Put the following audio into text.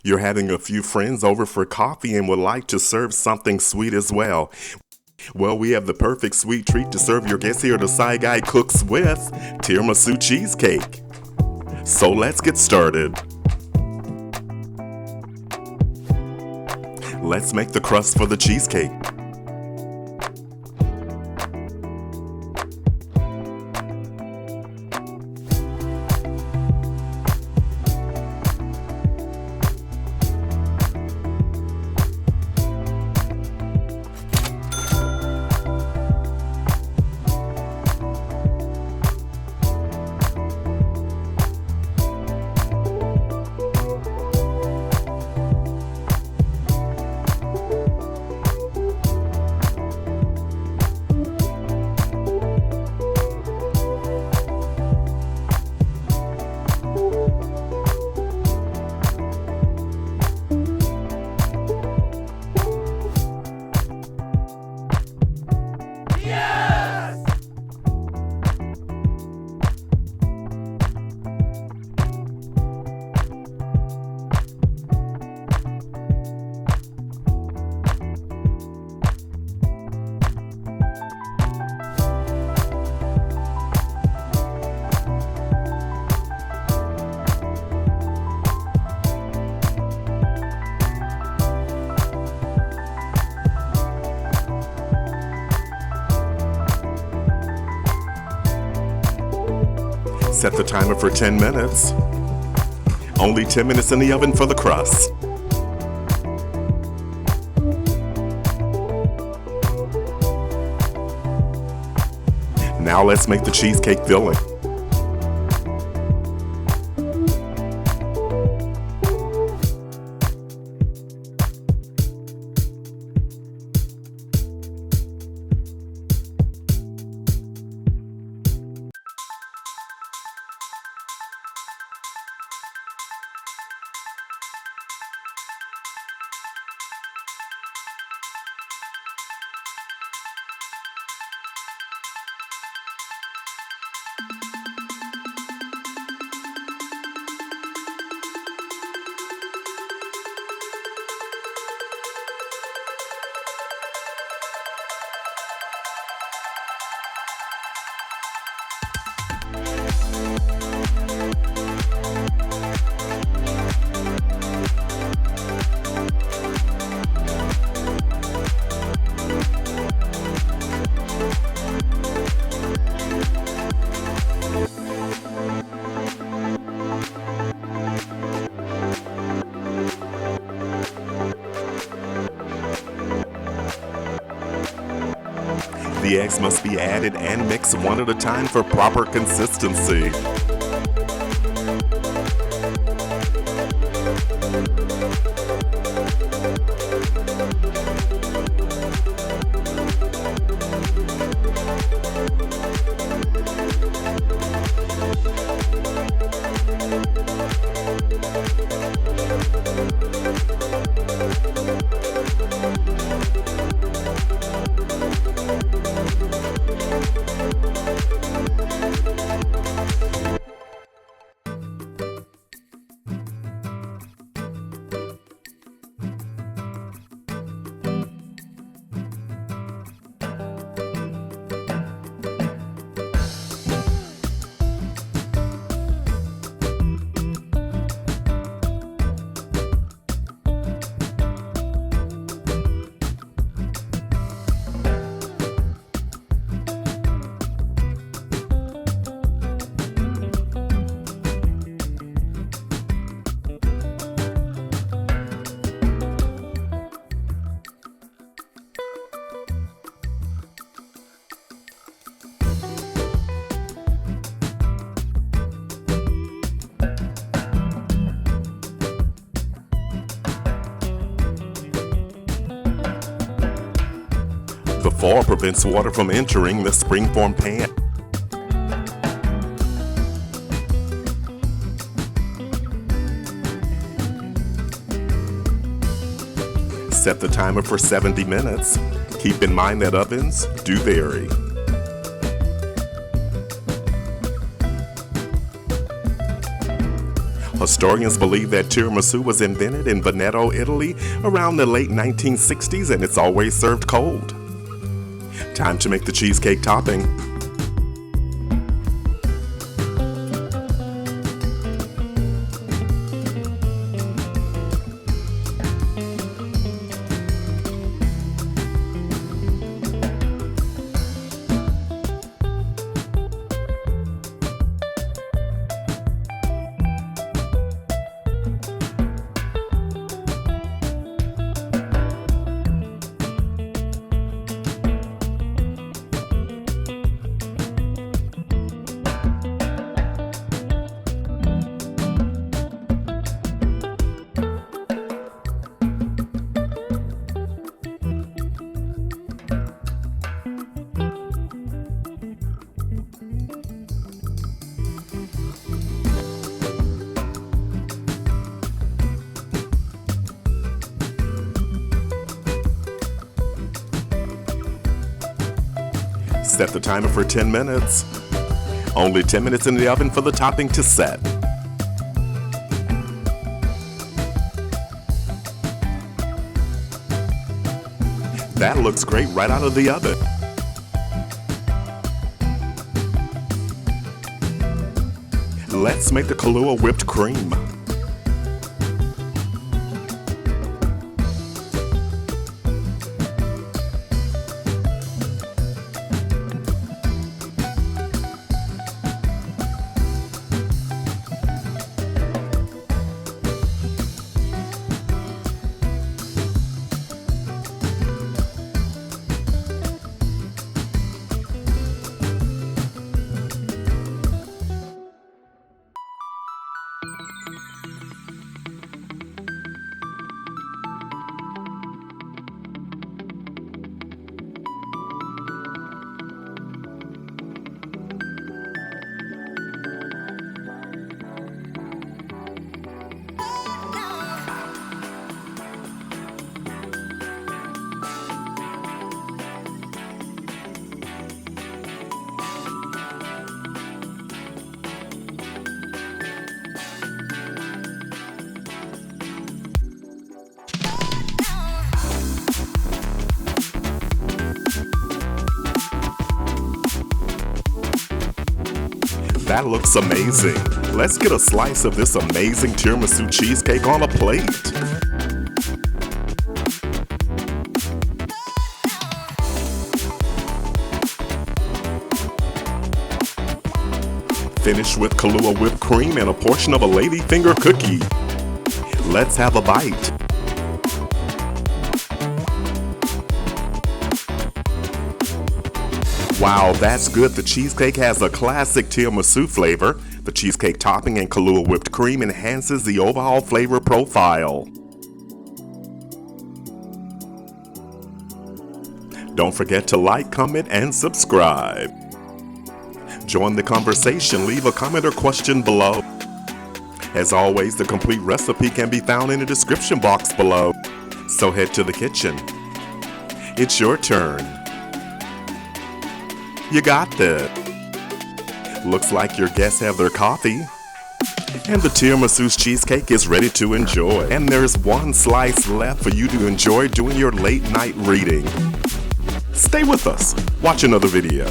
You're having a few friends over for coffee and would like to serve something sweet as well. Well, we have the perfect sweet treat to serve your guests here at the Side Guy Cooks with Tiramisu Cheesecake. So let's get started. Let's make the crust for the cheesecake. Set the timer for 10 minutes. Only 10 minutes in the oven for the crust. Now let's make the cheesecake filling. The eggs must be added and mixed one at a time for proper consistency. The fall prevents water from entering the springform pan. Set the timer for 70 minutes. Keep in mind that ovens do vary. Historians believe that tiramisu was invented in Veneto, Italy around the late 1960s, and it's always served cold. Time to make the cheesecake topping. Set the timer for 10 minutes. Only 10 minutes in the oven for the topping to set. That looks great right out of the oven. Let's make the Kahlua whipped cream. That looks amazing. Let's get a slice of this amazing tiramisu cheesecake on a plate. Finish with Kahlua whipped cream and a portion of a ladyfinger cookie. Let's have a bite. Wow, that's good. The cheesecake has a classic tiramisu flavor. The cheesecake topping and Kahlua whipped cream enhances the overall flavor profile. Don't forget to like, comment, and subscribe. Join the conversation. Leave a comment or question below. As always, the complete recipe can be found in the description box below. So head to the kitchen. It's your turn. You got this. Looks like your guests have their coffee. And the tiramisu cheesecake is ready to enjoy. And there's one slice left for you to enjoy doing your late night reading. Stay with us. Watch another video.